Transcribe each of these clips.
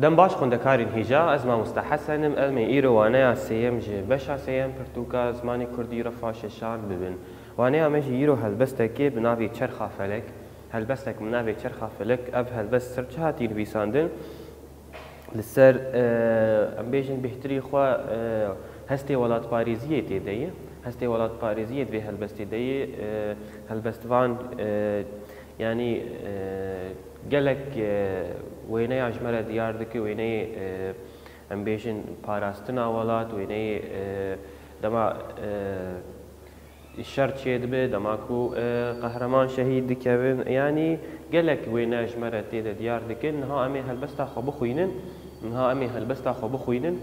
دم باش خوندەکارین هیجا ئەز مامۆستا حەسەنم ئەلمێ ئیرۆ وانەیە سێیەم ژێ بەشا سێیەم پرتووکە زمانی کوردی ڕەفا شێشان ببن وانەیە مەژی ئیرۆ هەلبەستێکێ بناوی چەرخا فەلەک هەلبەستێک بناوی چەرخا فەلەک ئەڤ هەلبەست سەر چ هاتی نویساندن لەسەر ئەم بێژن بهتری خوا هەستێ وڵاتپارێزیە تێدەیە هەستێ وڵاتپارێزیە دوێ هەلبەستێ دەیە هەلبەستوان ینی gelek wêneya ji me re diyar dike wêneyê em bêjin parastina welat wêneyê dema şer çê dibe dema ku qehreman şehîd dikevin yanî gelek wêne ji me re tê de diyar dikin niha em ê helbesta xwe bixwînin niha em ê helbesta xwe bixwînin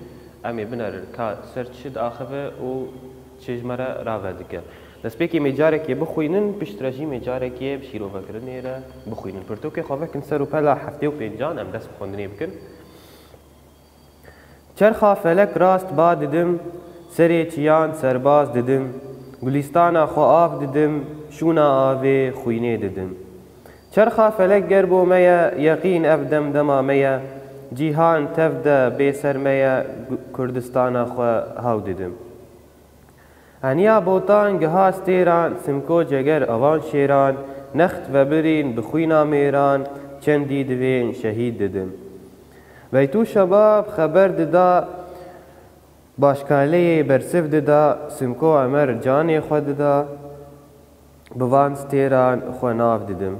em ê binerin ka ser çi diaxive û çi ji me re rave dike destpêkê mêcarekê bixwînin piştre jî mêcarekê bi şîrovekirinê re bixwînin pirtûkê xwe vekin ser û pela heftê û pêncan em dest bi xwendinê bikin çerxa felek rast ba didim serê çiyan serbaz didim gulîstana xwe av didim şûna avê xwînê didim çerxa felek ger bo me ye yeqîn ev dem dema me ye cîhan tev de bêser me ye kurdistana xwe haw didim Heniya botan giha stêran simko ceger avan şêran next vebirîn bi xwîna mêran çendî divên şehîd didim Beytû şebab xeber dida başkaleyê bersiv dida simko emer canê xwe dida bi van stêran xwe nav didim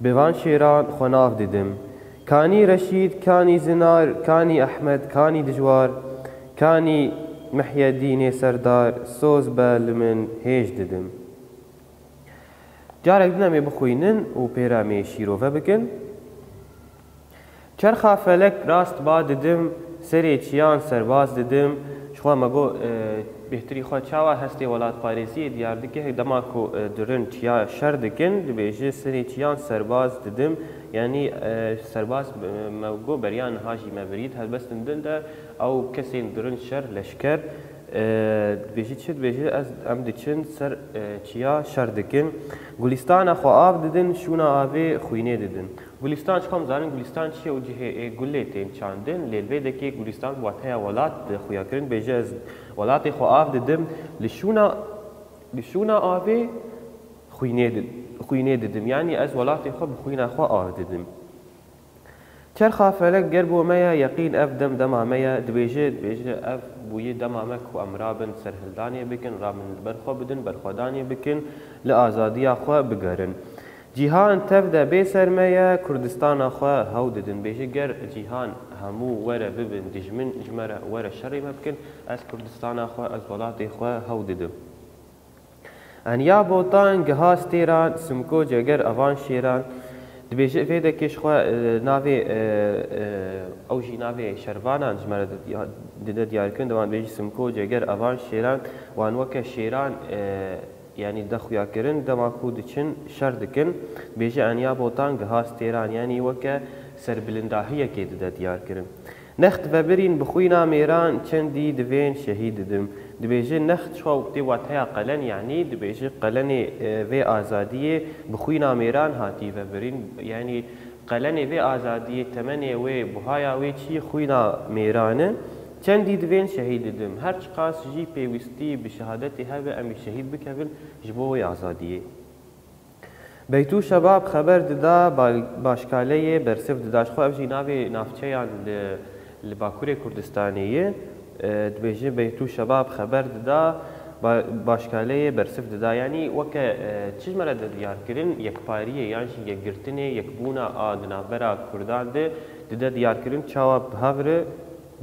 bi van şêran xwe nav didim kanî reşîd kanî zinar kanî ehmed kanî dijwar kanî Mehyedînê serdar soz be li min hêj didim Carek din em ê bixwînin û pêra me şîrove bikin Çerxa felek rast ba didim serê çiyan serbaz didim ji xwe me got bêhtirî xwe çawa hestê welatparêziyê diyar dike dema ku dirin çiya şer dikin dibêje serê çiyan serbaz didim yanî serbaz me got beriya niha jî me birît helbestin din de ew kesên dirin şer leşker dibêjî çi dibêje ez em diçin ser çiya şer dikin gulîstana xwe av didin şûna avê xwînê didin Gulîstan çi xam zanin Gulîstan çi ye û cihê gulê tên çandin lê vêdekê Gulîstan wateya welat xuyakirin bêje ez welatê xwe av didim li şûna avê xwînê didim yanî ez welatê xwe bi xwîna xwe av didim Çerxa felek ger bo me ye yeqîn ev dem dema me ye dibêje ev bûyê dema me ku em rabin serhildanê bikin rabin li ber xwe bidin berxwedanê bikin li azadiya xwe bigerin Cîhan tev de bêser me ye Kurdistana xwe hew didin bêje ger cîhan hemû were bibin dijmin ji me re were şerê me bikin ez Kurdistana xwe ez welatê xwe hew didim Heniya botan giha stêran simko ceger avan şêran dibêje vêdekê ji xwe navê ew jî navê şervanan ji me re dide diyarkirin dewan bêjî simko ceger avan şêran wan weke şêran yanî dexuyakirin dema ku diçin şer dikin bêje heniya botan giha stêran yanî weke serbilindahiyekê dide diyarkirin Next vebirîn bi xwîna mêran çendî divên şehîd didim dibêje next xwe tê wateya qelen yanî dibêje qelenê vê azadiyê bi xwîna mêran hatî vebirîn yanî qelenê vê azadiyê temenê wê buhaya wê çî xwîna mêran e çendî divên şehîd didim her çi qas jî pêwîstî bi şehadetê hebe em ê şehîd bikevin ji bo wê azadiyê Beytû şebab xeber dida başkaleyê bersiv dida ji xwe ev jî navê navçeyan li Bakurê Kurdistanê ye dibêje Beytû şebab xeber dida başkaleyê bersiv dida yanî weke çi ji me re de diyarkirin yekpariyê yan jî yekgirtinê yekbûna a di navbera Kurdan de dide diyarkirin çawa bi hev re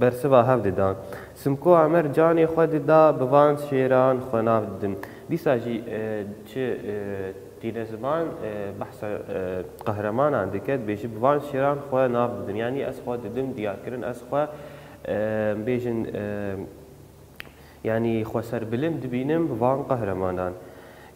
bersiva hev didan simko emer canê xwe dida bi van şêran xwe nav didin dîsa jî çi dîne ziman behsa qehremanan dike dibêje bi van şêran xwe nav didin yanî ez xwe didim diyarkirin ez xwe bêjin yanî xwe serbilind dibînim bi van qehremanan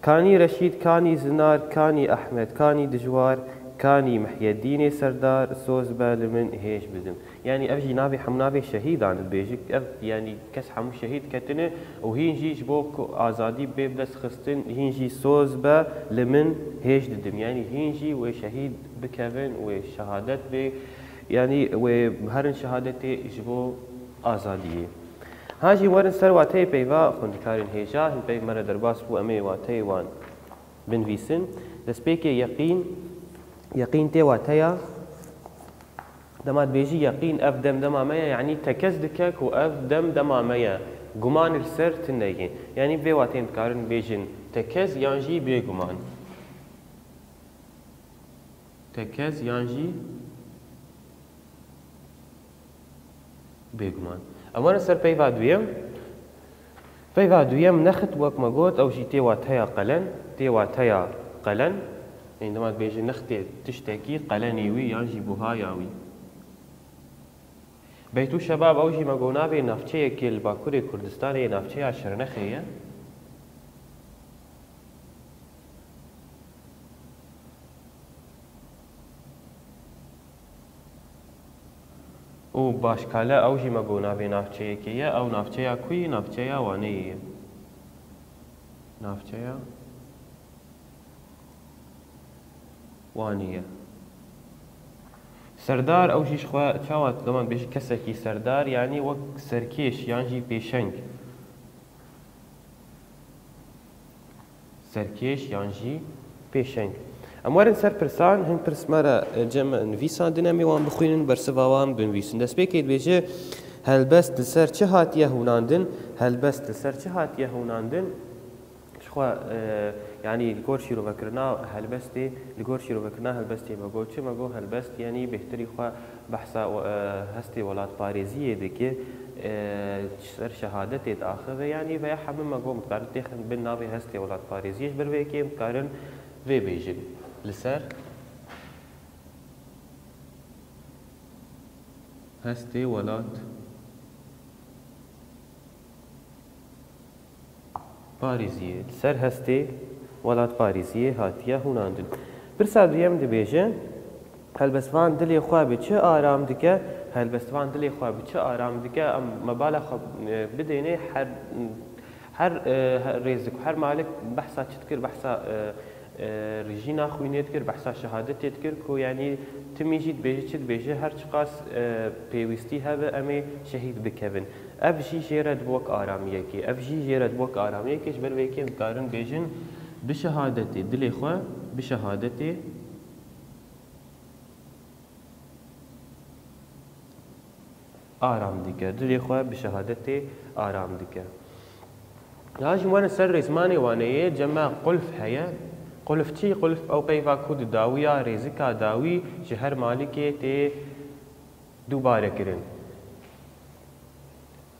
kanî reşîd kanî zinar kanî ehmed kanî dijwar kanî Mehyedînê serdar soz be li min hêj bidim yanî ev jî navê hemû navê şehîdan dibêje ev yanî kes hemû şehîd ketine û hîn jî ji bo ku azadî bê bi dest xistin hîn jî soz be li min hêj didim yanî hîn jî wê şehîd bikevin wê şehadet bê يعني وهرن شهادتي جبو آزادية هاجي ورن سر واتي بيوا خوندكارين هيجا هن بي مرة درباس بو أمي واتي وان بنفيسن دسبيكي يقين تي واتيا دمات بيجي يقين اف دم دمامية يعني تكزدكك و اف دم دمامية قمان السر تنيجين يعني في واتين تكارن بيجن تكز يانجي بيقمان تكز يانجي بيقمان أولا سر بيفا دويم نخت وك ما قلت أو شي تي واتيا قلن يعني دمات بيجي نختي تشتكي قلنيوي يانجي بوهاياوي بيتو شباب اوجي مقونابي نافچه كي الباكوري كردستاني نافچه شرنخيه و باشكالا اوجي مقونابي نافچه كيه او نافچه كوي نافچه وانيه نافچه وانيه سردار او جيش خوا چاوات دمان بيجي كسكي سردار يعني وك سركيش يانجي بيشنگ سركيش يانجي بيشنگ اموارن سر پرسان هن پرس مرا جمع نویسان دنمی وان بخوینن برسواوان بنویسن دست بيكيد بيجي هلبست لسر چه هاتيه هوناندن هلبست لسر چه هاتيه هوناندن شخوا يعني الجور شيرو فكرنا هلبستي الجور شيرو فكرنا هلبستي ما قلت ما قو هلبست يعني بهتري خوا بحثا هستي ولاد باريزية دكي سر شهادتي تأخذ يعني في حمل ما قو متقارن تخن بين نابي هستي ولاد باريزية بربيكي متقارن في بيجي لسر هستي ولاد باريزية سر هستي ولاد باريزية هاتيا هوناندن برسا دويم دبيجه هلبستوان دلي خواه بچه آرام دكه هلبستوان دلي خواه بچه آرام دكه مبالا خواه بدينه هر ريزك هر مالك بحثا تذكر بحثا رجينا خوينيت كر بحثا شهادت تذكر كو يعني تميجي تبيجه هر چقاس بيوستي هبه امي شهيد بكبن اف جي جيرد بوك آراميكي اف جي جيرد بوك آراميكي جبر ويكي مقارن بيجن بشهادتي دلي خواه بشهادتي آرام ديكه دلي خواه بشهادتي آرام ديكه هاجي وانا سر رزماني وانيه جمع قلف هيا قلف تي قلف او قيفا كود داويا ريزكا داوي شهر مالكي تي دوباره كرن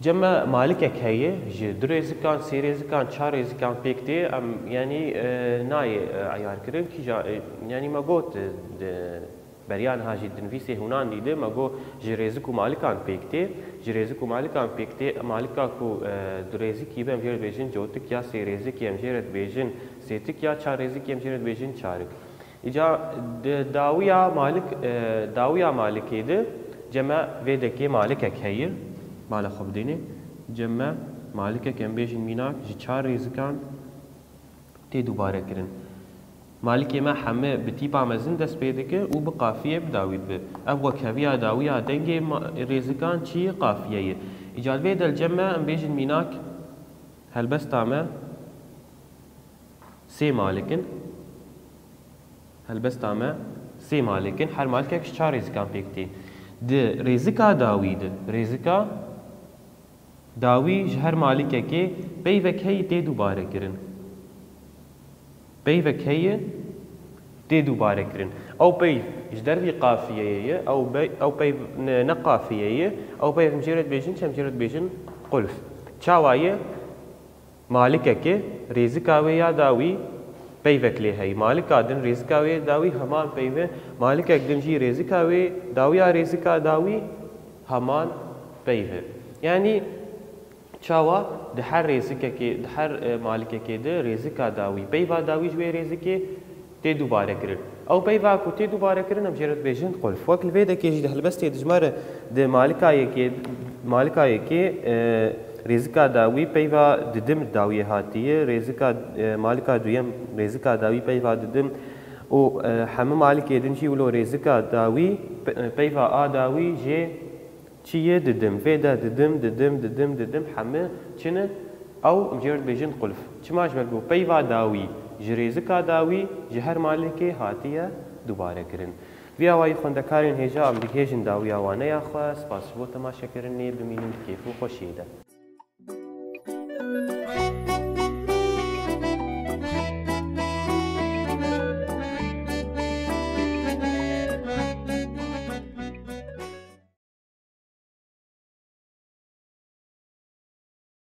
جمع مالكك هي جي دو ريزكان سي ريزكان چار ريزكان بيكتي ام يعني ناي عيار كرن كي يعني ما قلت بريان هاجي دنفيسي هونان ديده ما قو جي ريزكو مالكان بيكتي جي ريزكو مالكان بيكتي مالكا كو دو ريزكي بهم جيرد بيجن جوتك يا سي ريزكي هم جيرد بيجن سيتك يا چار ريزكي هم جيرد بيجن چارك اجا داويا مالك يده جمع ويدكي مالكك هي مال خب ديني جمع مالكك هم بيجن ميناك جي چار ريزكان تي دوباره كرن مالك ما حمه بتيبا مزن دست بيدك و بقافيه بداويد به اب وكهويا داويا دنگي ريزكان چي قافيه اجال بيد الجمع ام بيجن ميناك هل بس تامه سي مالكن هل بس تامه سي مالكن هر مالكك چار ريزكان بيكتي د ريزكا داويد ريزكا داوي هر مالكك بيوك هي تي دوباره كرن بيفك هي تي دوباره كرن او بيف اجدر في قافيه او بيف نقافيه او بيف مجرد بيجن قلف چاوايه مالكك رزقاوي يا داوي بيفك لي هي مالك ادن رزقاوي داوي همان بيف مالك اقدمجي رزقاوي داوي رزقا داوي همان بيف يعني چاوا ده هر رزقه که ده هر مالکه که ده رزقه داوی پیوا داوی جوی رزقه تی دوباره کرد او پیوا کو تی دوباره کرد هم جرت بیجند قلف وقت الفيدا که جده هلبستی دجماره ده مالکه که رزقه داوی پیوا ددم داوی هاتیه رزقه مالکه دویم رزقه داوی پیوا ددم و همه مالکه دنجی ولو رزقه داوی بيفا آداوي جي چیه ددم فيدا ددم همه چنه او مجرد بيجن قلف چماش مكبو بيفا داوي جريزكا داوي جهر مالكي هاتيه دوباره کرن ویا وای خوندکارین هجا ابلیکیشن داوی آوانه یا خواست پاس بو تماشا کرنی ببینیم کیف و خوشیده